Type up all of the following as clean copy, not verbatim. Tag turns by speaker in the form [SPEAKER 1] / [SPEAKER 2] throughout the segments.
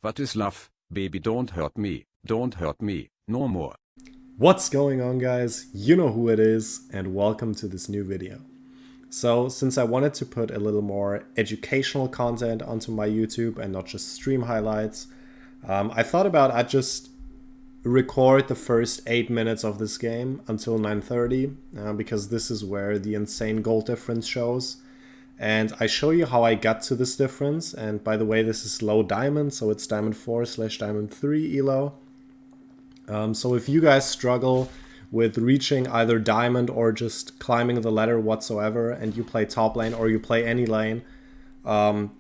[SPEAKER 1] WhaTiSLooVe, baby don't hurt me, no more.
[SPEAKER 2] What's going on, guys? You know who it is, and welcome to this new video. So, since I wanted to put a little more educational content onto my YouTube and not just stream highlights, I thought about I'd just record the first 8 minutes of this game until 9:30, because this is where the insane gold difference shows. And I show you how I got to this difference. And by the way, this is low diamond, so it's diamond 4/diamond 3 elo. So if you guys struggle with reaching either diamond or just climbing the ladder whatsoever, and you play top lane or you play any lane,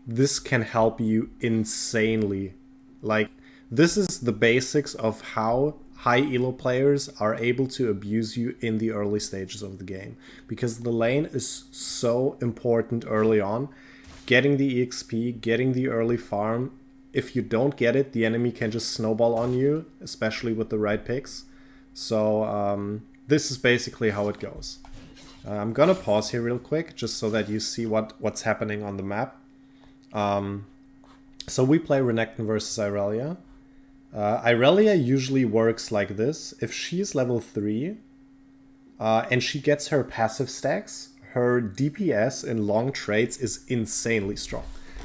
[SPEAKER 2] this can help you insanely. Like, this is the basics of how high elo players are able to abuse you in the early stages of the game, because the lane is so important early on. Getting the EXP, getting the early farm. If you don't get it, the enemy can just snowball on you, especially with the right picks. So this is basically how it goes. I'm gonna pause here real quick just so that you see what's happening on the map. So we play Renekton versus Irelia. Irelia usually works like this. If she's level 3 and she gets her passive stacks, her DPS in long trades is insanely strong,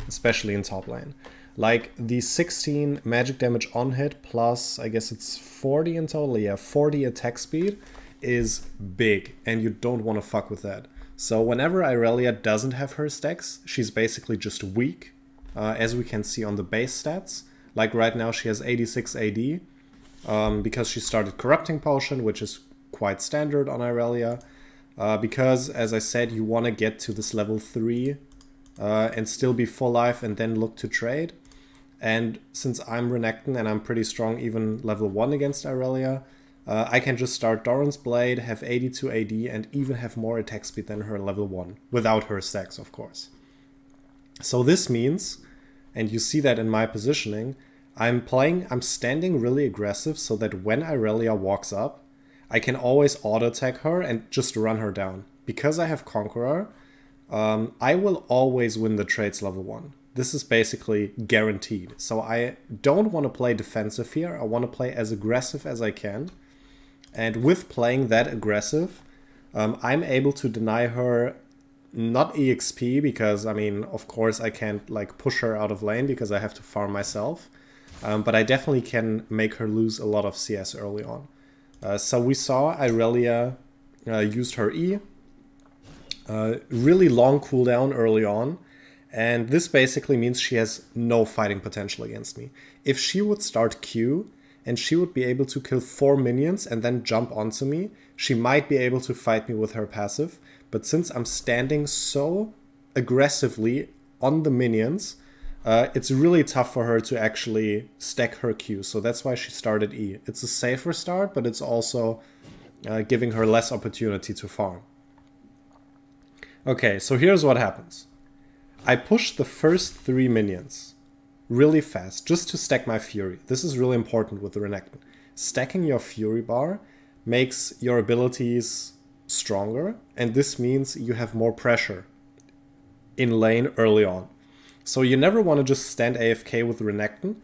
[SPEAKER 2] especially in top lane. Like the 16 magic damage on hit plus, I guess it's 40 in total, yeah, 40 attack speed is big, and you don't want to fuck with that. So whenever Irelia doesn't have her stacks, she's basically just weak, as we can see on the base stats. Like right now she has 86 AD, because she started Corrupting Potion, which is quite standard on Irelia. Because, as I said, you want to get to this level 3 and still be full life and then look to trade. And since I'm Renekton and I'm pretty strong even level 1 against Irelia, I can just start Doran's Blade, have 82 AD, and even have more attack speed than her level 1, without her stacks, of course. So this means, and you see that in my positioning, I'm standing really aggressive so that when Irelia walks up, I can always auto-attack her and just run her down. Because I have Conqueror, I will always win the trades level 1. This is basically guaranteed. So I don't want to play defensive here. I want to play as aggressive as I can. And with playing that aggressive, I'm able to deny her not EXP, because, I mean, of course I can't like push her out of lane because I have to farm myself. But I definitely can make her lose a lot of CS early on. So we saw Irelia used her E. Really long cooldown early on, and this basically means she has no fighting potential against me. If she would start Q and she would be able to kill 4 minions and then jump onto me, she might be able to fight me with her passive, but since I'm standing so aggressively on the minions, it's really tough for her to actually stack her Q, so that's why she started E. It's a safer start, but it's also giving her less opportunity to farm. Okay, so here's what happens. I push the first 3 minions really fast just to stack my Fury. This is really important with the Renekton. Stacking your Fury bar makes your abilities stronger, and this means you have more pressure in lane early on. So you never want to just stand AFK with Renekton.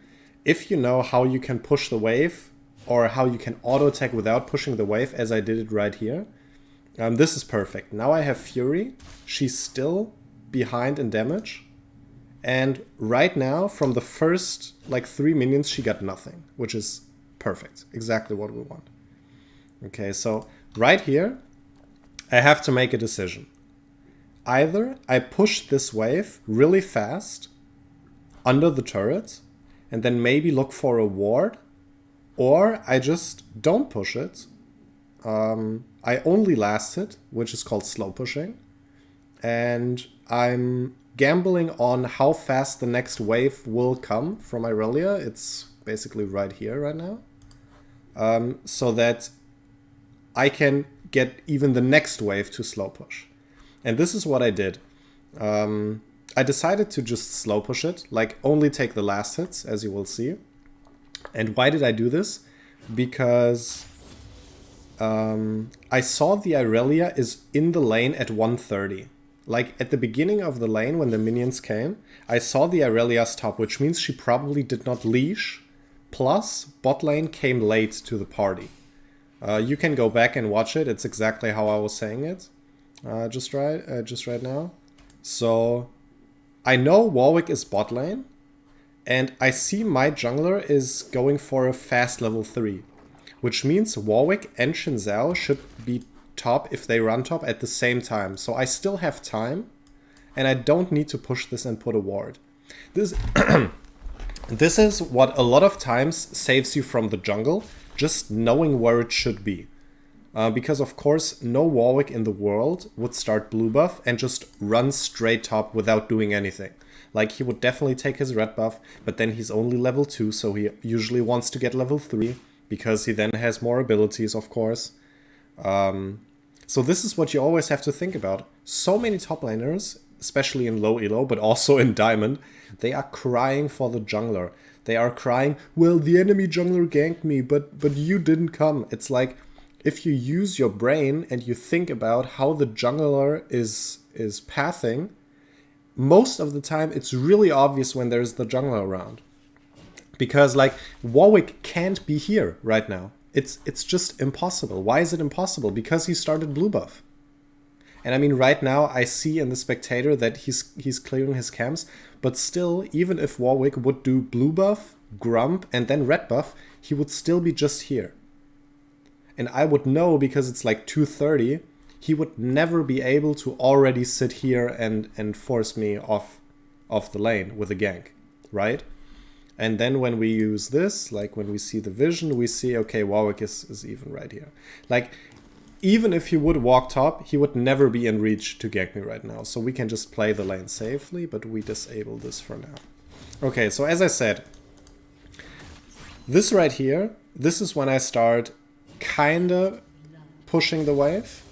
[SPEAKER 2] If you know how you can push the wave, or how you can auto-attack without pushing the wave, as I did it right here, this is perfect. Now I have Fury. She's still behind in damage. And right now, from the first like 3 minions, she got nothing, which is perfect. Exactly what we want. Okay, so right here, I have to make a decision. Either I push this wave really fast under the turret and then maybe look for a ward, or I just don't push it. I only last it, which is called slow pushing, and I'm gambling on how fast the next wave will come from Irelia. It's basically right here right now, so that I can get even the next wave to slow push. And this is what I did. I decided to just slow push it, like only take the last hits, as you will see. And why did I do this? Because I saw the Irelia is in the lane at 130. like at the beginning of the lane when the minions came, I saw the Irelia's top, which means she probably did not leash. Plus, bot lane came late to the party. You can go back and watch it. It's exactly how I was saying it. Just right now. So, I know Warwick is bot lane. And I see my jungler is going for a fast level 3. Which means Warwick and Xin Zhao should be top if they run top at the same time. So I still have time. And I don't need to push this and put a ward. This, this is what a lot of times saves you from the jungle. Just knowing where it should be. Because of course no Warwick in the world would start blue buff and just run straight top without doing anything. Like he would definitely take his red buff, but then he's only level 2, so he usually wants to get level 3, because he then has more abilities, of course. So this is what you always have to think about. So many top laners, especially in low elo, but also in diamond, they are crying for the jungler. They are crying, well, the enemy jungler ganked me, but you didn't come. It's like, if you use your brain and you think about how the jungler is pathing, most of the time it's really obvious when there's the jungler around. Because like Warwick can't be here right now. It's just impossible. Why is it impossible? Because he started blue buff. And I mean right now I see in the spectator that he's clearing his camps, but still, even if Warwick would do blue buff, grump, and then red buff, he would still be just here. And I would know, because it's like 2:30, he would never be able to already sit here and force me off the lane with a gank, right? And then when we use this, like when we see the vision, we see, okay, Warwick is even right here. Like, even if he would walk top, he would never be in reach to gank me right now. So we can just play the lane safely, but we disable this for now. Okay, so as I said, this right here, this is when I start kinda pushing the wave.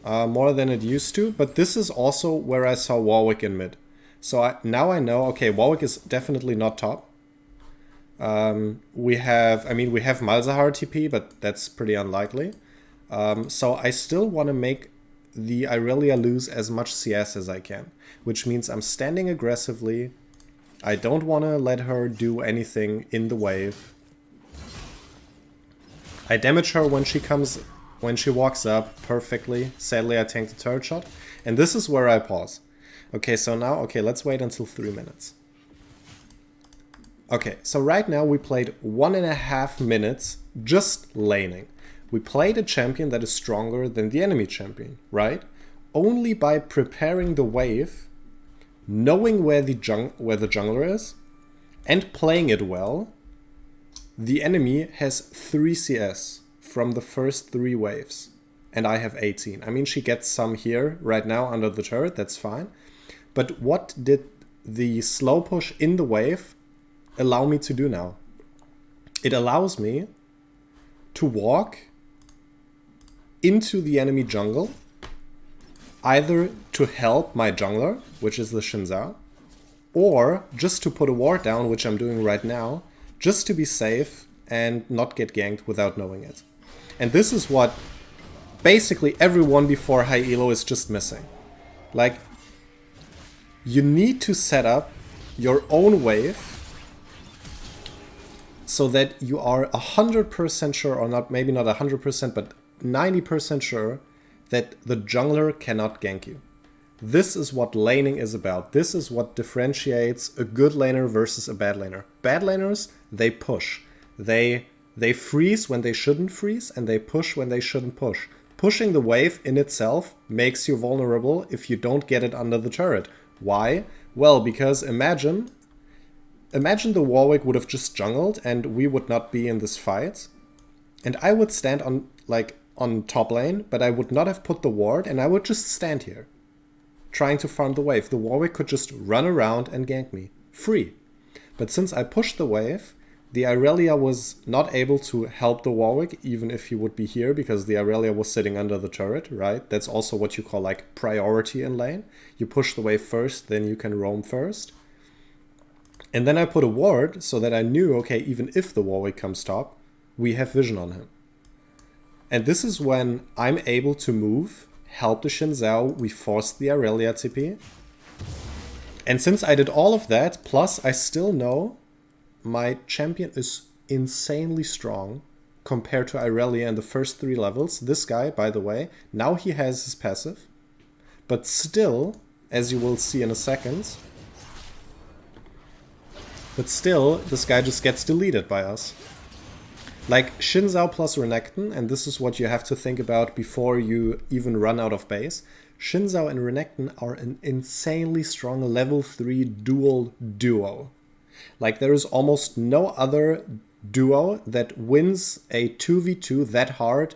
[SPEAKER 2] More than it used to, but this is also where I saw Warwick in mid. So now I know, okay, Warwick is definitely not top. We have Malzahar TP, but that's pretty unlikely. So I still want to make the Irelia lose as much CS as I can, which means I'm standing aggressively. I don't want to let her do anything in the wave. I damage her when she walks up perfectly. Sadly, I tanked the turret shot. And this is where I pause. Okay, so now, let's wait until 3 minutes. Okay, so right now we played 1.5 minutes just laning. We played a champion that is stronger than the enemy champion, right? Only by preparing the wave, knowing where the jungler is, and playing it well, the enemy has 3 CS from the first 3 waves. And I have 18. I mean, she gets some here right now under the turret, that's fine. But what did the slow push in the wave allow me to do now? It allows me to walk into the enemy jungle, either to help my jungler, which is the Xin Zhao, or just to put a ward down, which I'm doing right now, just to be safe and not get ganked without knowing it. And this is what basically everyone before high elo is just missing. Like, you need to set up your own wave so that you are 100% sure, or not, maybe not 100%, but 90% sure that the jungler cannot gank you. This is what laning is about. This is what differentiates a good laner versus a bad laner. Bad laners, they push. They freeze when they shouldn't freeze, and they push when they shouldn't push. Pushing the wave in itself makes you vulnerable if you don't get it under the turret. Why? Well, because imagine the Warwick would have just jungled and we would not be in this fight. And I would stand on top lane, but I would not have put the ward, and I would just stand here, trying to farm the wave. The Warwick could just run around and gank me. Free. But since I pushed the wave, the Irelia was not able to help the Warwick, even if he would be here, because the Irelia was sitting under the turret, right? That's also what you call like priority in lane. You push the wave first, then you can roam first. And then I put a ward so that I knew, okay, even if the Warwick comes top, we have vision on him. And this is when I'm able to move, helped the Xin Zhao, we forced the Irelia TP. And since I did all of that, plus I still know my champion is insanely strong compared to Irelia in the first 3 levels. This guy, by the way, now he has his passive. But still, as you will see in a second, this guy just gets deleted by us. Like Xin Zhao plus Renekton, and this is what you have to think about before you even run out of base. Xin Zhao and Renekton are an insanely strong level 3 duo. Like there is almost no other duo that wins a 2v2 that hard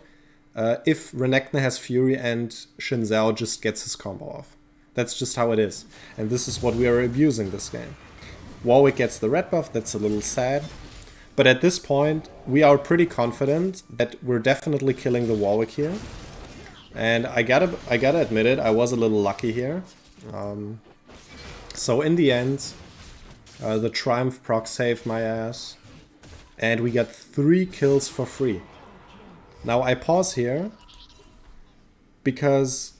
[SPEAKER 2] if Renekton has Fury and Xin Zhao just gets his combo off. That's just how it is. And this is what we are abusing this game. Warwick gets the red buff, that's a little sad. But at this point, we are pretty confident that we're definitely killing the Warwick here. And I gotta admit it, I was a little lucky here. So in the end, the Triumph proc saved my ass. And we got 3 kills for free. Now I pause here, because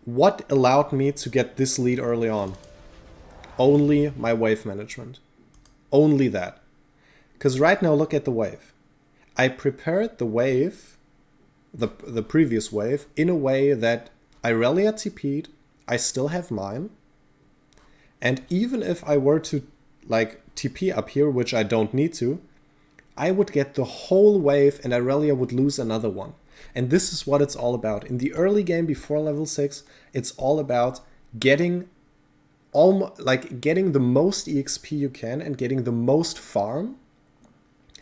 [SPEAKER 2] what allowed me to get this lead early on? Only my wave management. Only that. Because right now, look at the wave. I prepared the wave, the previous wave, in a way that Irelia TP'd, I still have mine. And even if I were to like TP up here, which I don't need to, I would get the whole wave and Irelia would lose another one. And this is what it's all about. In the early game before level 6, it's all about getting the most EXP you can and getting the most farm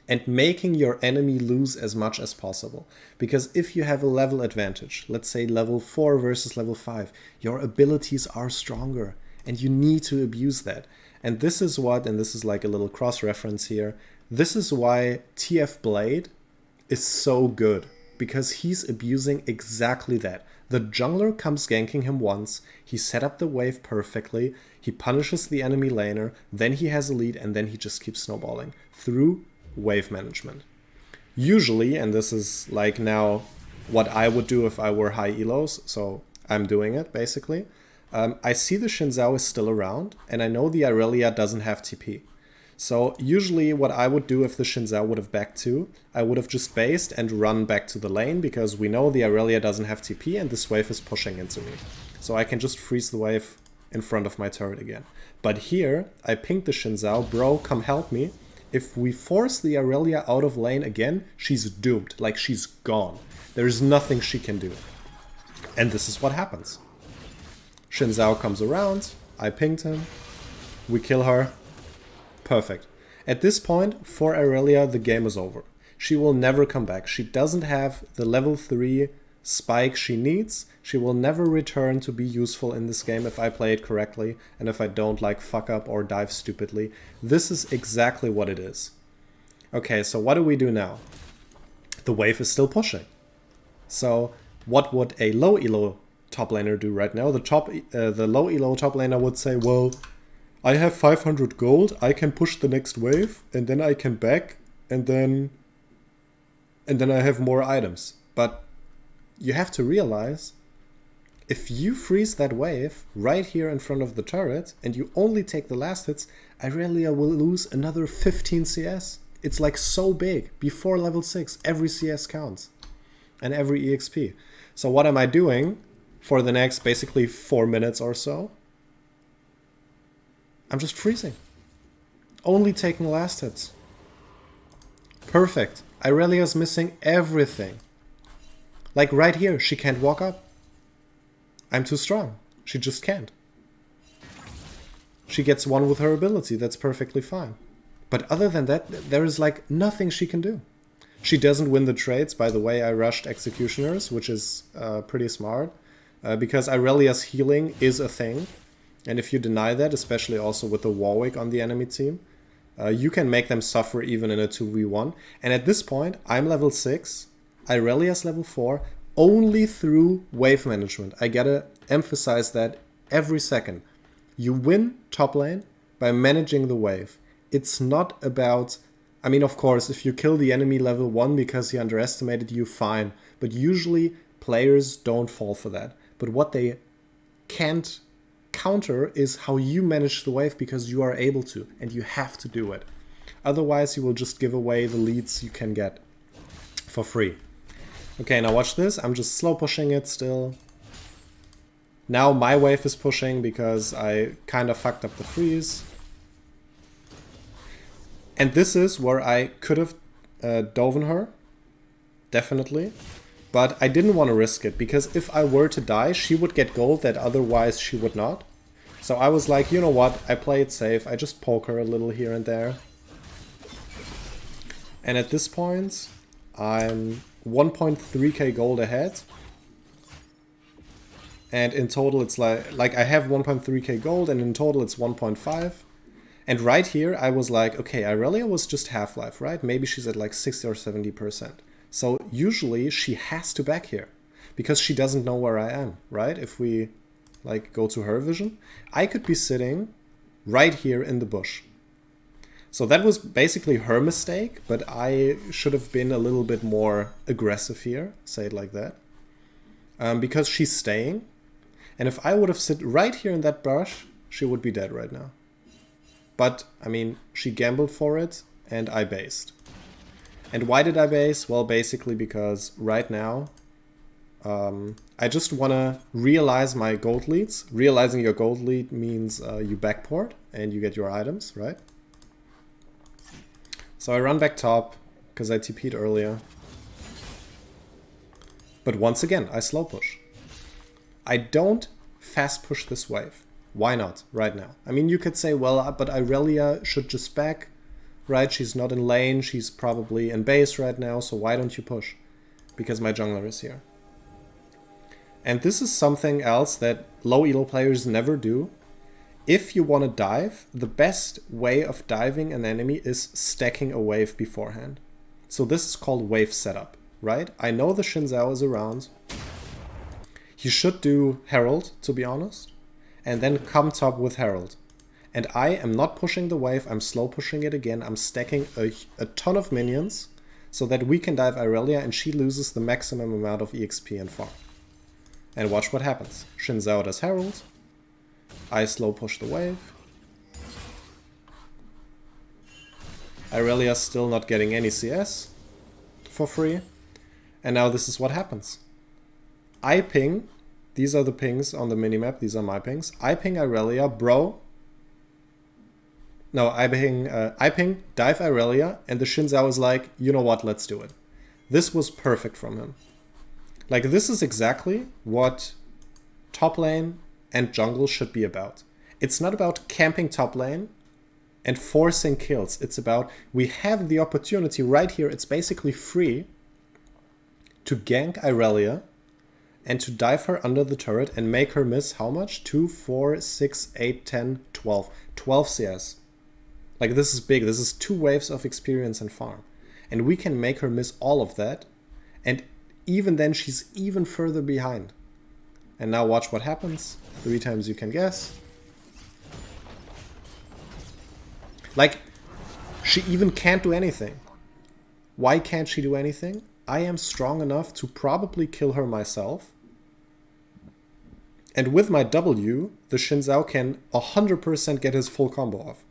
[SPEAKER 2] and making your enemy lose as much as possible. Because if you have a level advantage, let's say level 4 versus level 5, your abilities are stronger and you need to abuse that. And this is what, and this is like a little cross-reference here, this is why TF Blade is so good. Because he's abusing exactly that. The jungler comes ganking him once, he set up the wave perfectly, he punishes the enemy laner, then he has a lead, and then he just keeps snowballing through wave management. Usually, and this is like now what I would do if I were high elos, so I'm doing it basically. I see the Xin Zhao is still around, and I know the Irelia doesn't have TP. So usually what I would do if the Xin Zhao would have backed too, I would have just based and run back to the lane, because we know the Irelia doesn't have TP and this wave is pushing into me. So I can just freeze the wave in front of my turret again. But here, I pinged the Xin Zhao, bro, come help me. If we force the Irelia out of lane again, she's doomed, like she's gone. There's nothing she can do. And this is what happens. Xin Zhao comes around, I pinged him, we kill her. Perfect. At this point, for Irelia, the game is over. She will never come back. She doesn't have the level 3 spike she needs. She will never return to be useful in this game if I play it correctly and if I don't like fuck up or dive stupidly. This is exactly what it is. Okay, so what do we do now? The wave is still pushing. So what would a low elo top laner do right now? The low elo top laner would say, well, I have 500 gold, I can push the next wave, and then I can back, and then I have more items. But you have to realize, if you freeze that wave right here in front of the turret, and you only take the last hits, Irelia will lose another 15 CS. It's like so big. Before level 6, every CS counts. And every EXP. So what am I doing for the next basically 4 minutes or so? I'm just freezing. Only taking last hits. Perfect. Irelia's missing everything. Like right here, she can't walk up. I'm too strong. She just can't. She gets one with her ability, that's perfectly fine. But other than that, there is like nothing she can do. She doesn't win the trades. By the way, I rushed Executioners, which is pretty smart. Because Irelia's healing is a thing. And if you deny that, especially also with the Warwick on the enemy team, you can make them suffer even in a 2v1. And at this point, I'm level 6, Irelia's level 4, only through wave management. I gotta emphasize that every second. You win top lane by managing the wave. It's not about... I mean, of course, if you kill the enemy level 1 because he underestimated you, fine. But usually, players don't fall for that. But what they can't counter is how you manage the wave, because you are able to, and you have to do it. Otherwise, you will just give away the leads you can get for free. Okay, now watch this. I'm just slow pushing it still. Now my wave is pushing because I kind of fucked up the freeze. And this is where I could have dove her, definitely. But I didn't want to risk it, because if I were to die, she would get gold that otherwise she would not. So I was like, you know what, I play it safe. I just poke her a little here and there. And at this point, I'm 1.3k gold ahead. And in total it's like I have 1.3k gold, and in total it's 1.5. And right here I was like, okay, Irelia was just Half-Life, right? Maybe she's at like 60 or 70%. So usually she has to back here, because she doesn't know where I am, right? If we like go to her vision, I could be sitting right here in the bush. So that was basically her mistake, but I should have been a little bit more aggressive here, say it like that. Because she's staying, and if I would have sit right here in that bush, she would be dead right now. But, I mean, she gambled for it, and I based. And why did I base? Well, basically because right now, I just want to realize my gold leads. Realizing your gold lead means you backport and you get your items, right? So I run back top, because I TP'd earlier. But once again, I slow push. I don't fast push this wave. Why not right now? I mean, you could say, well, but Irelia should just back, right? She's not in lane, she's probably in base right now, so why don't you push? Because my jungler is here. And this is something else that low elo players never do. If you want to dive, the best way of diving an enemy is stacking a wave beforehand. So this is called wave setup, right? I know the Xin Zhao is around. He should do Herald, to be honest, and then come top with Herald. And I am not pushing the wave, I'm slow pushing it again. I'm stacking a ton of minions so that we can dive Irelia and she loses the maximum amount of EXP and farm. And watch what happens. Xin Zhao does Herald. I slow push the wave. Irelia's still not getting any CS for free. And now this is what happens. I ping. These are the pings on the minimap. These are my pings. I ping Irelia, bro. No, I ping, dive Irelia, and the Xin Zhao is like, you know what, let's do it. This was perfect from him. Like, this is exactly what top lane and jungle should be about. It's not about camping top lane and forcing kills. It's about, we have the opportunity right here, it's basically free, to gank Irelia and to dive her under the turret and make her miss how much? 2, 4, 6, 8, 10, 12. 12 CS. Like, this is big. This is 2 waves of experience and farm. And we can make her miss all of that. And even then, she's even further behind. And now watch what happens. 3 times you can guess. Like, she even can't do anything. Why can't she do anything? I am strong enough to probably kill her myself. And with my W, the Xin Zhao can 100% get his full combo off.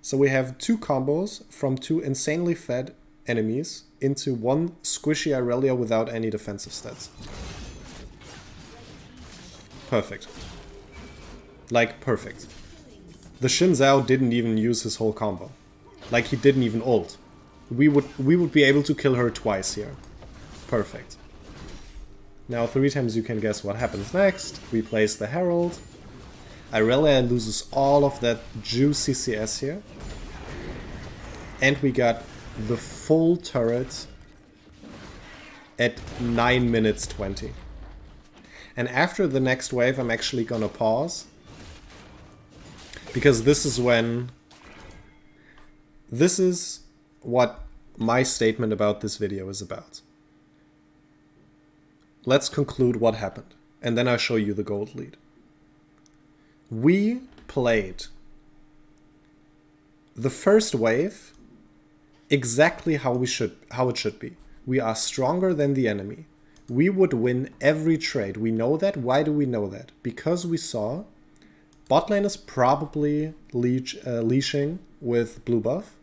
[SPEAKER 2] So we have 2 combos from 2 insanely fed enemies into 1 squishy Irelia without any defensive stats. Perfect. Like, perfect. The Xin Zhao didn't even use his whole combo. Like, he didn't even ult. We would be able to kill her twice here. Perfect. Now 3 times you can guess what happens next. We place the Herald. Irelia loses all of that juicy CS here. And we got the full turret at 9 minutes 20. And after the next wave, I'm actually gonna pause. Because this is when... This is what my statement about this video is about. Let's conclude what happened. And then I'll show you the gold lead. We played the first wave exactly how it should be. We are stronger than the enemy. we would win every trade. We know that. Why do we know that? Because we saw bot lane is probably leashing with blue buff.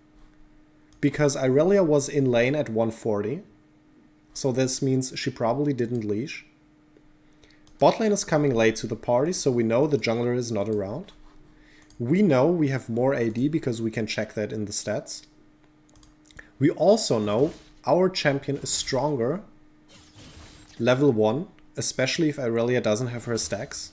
[SPEAKER 2] Because Irelia was in lane at 140. So this means she probably didn't leash. Bot lane is coming late to the party, so we know the jungler is not around. We know we have more AD because we can check that in the stats. We also know our champion is stronger level 1, especially if Irelia doesn't have her stacks.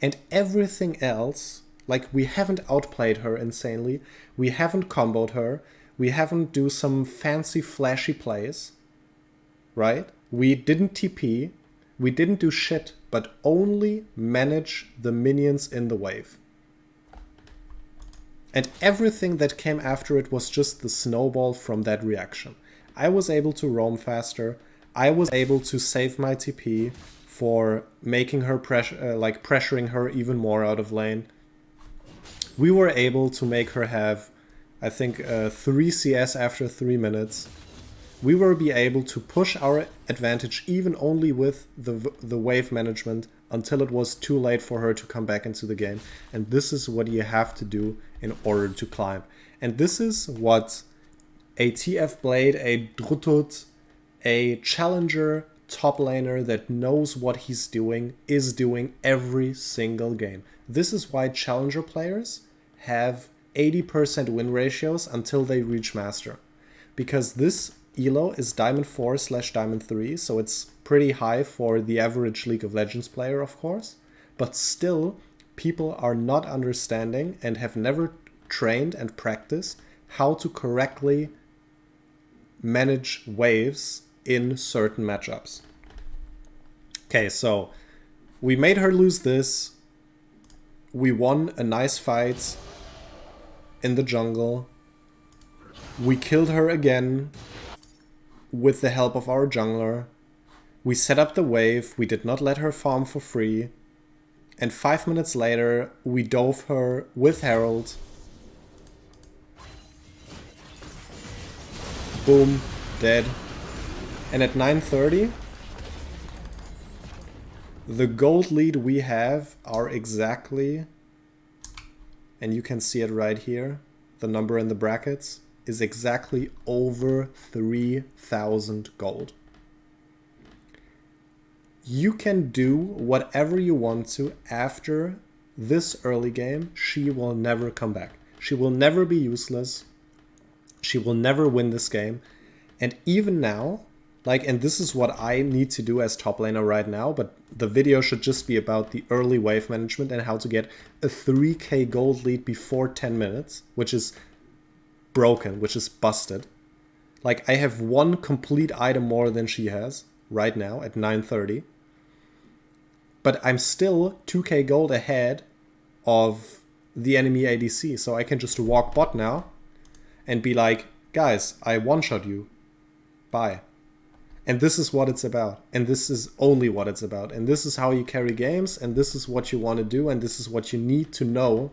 [SPEAKER 2] And everything else, like we haven't outplayed her insanely, we haven't comboed her, we haven't do some fancy flashy plays, right? We didn't TP, we didn't do shit, but only manage the minions in the wave. And everything that came after it was just the snowball from that reaction. I was able to roam faster, I was able to save my TP for making her pressuring her even more out of lane. We were able to make her have, I think, 3 CS after 3 minutes. We were able to push our advantage even only with the wave management until it was too late for her to come back into the game. And this is what you have to do in order to climb. And this is what a TF Blade, a Drutut, a challenger top laner that knows what he's doing is doing every single game. This is why challenger players have 80% win ratios until they reach master. Because this elo is Diamond 4/Diamond 3, so it's pretty high for the average League of Legends player, of course. But still, people are not understanding and have never trained and practiced how to correctly manage waves in certain matchups. Okay, so we made her lose this. We won a nice fight in the jungle. We killed her again with the help of our jungler. We set up the wave. We did not let her farm for free. And 5 minutes later, we dove her with Herald. Boom, dead. And at 9:30, the gold lead we have are exactly, and you can see it right here, the number in the brackets is exactly over 3,000 gold. You can do whatever you want to after this early game. She will never come back. She will never be useless. She will never win this game. And even now, and this is what I need to do as top laner right now, but the video should just be about the early wave management and how to get a 3k gold lead before 10 minutes, which is broken, which is busted. I have one complete item more than she has right now at 9:30. But I'm still 2k gold ahead of the enemy ADC, so I can just walk bot now and be like, guys, I one-shot you. Bye. And this is what it's about. And this is only what it's about. And this is how you carry games. And this is what you want to do. And this is what you need to know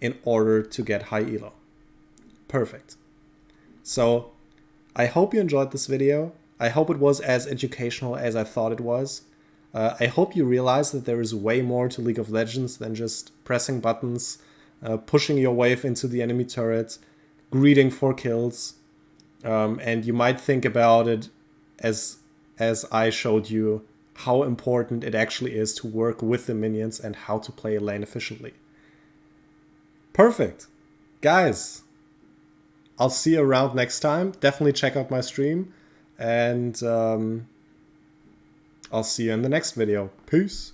[SPEAKER 2] in order to get high elo. Perfect. So I hope you enjoyed this video. I hope it was as educational as I thought it was. I hope you realize that there is way more to League of Legends than just pressing buttons, pushing your wave into the enemy turret, greeting for kills. And you might think about it as I showed you how important it actually is to work with the minions and how to play a lane efficiently. Perfect. Guys, I'll see you around next time. Definitely check out my stream. And I'll see you in the next video. Peace.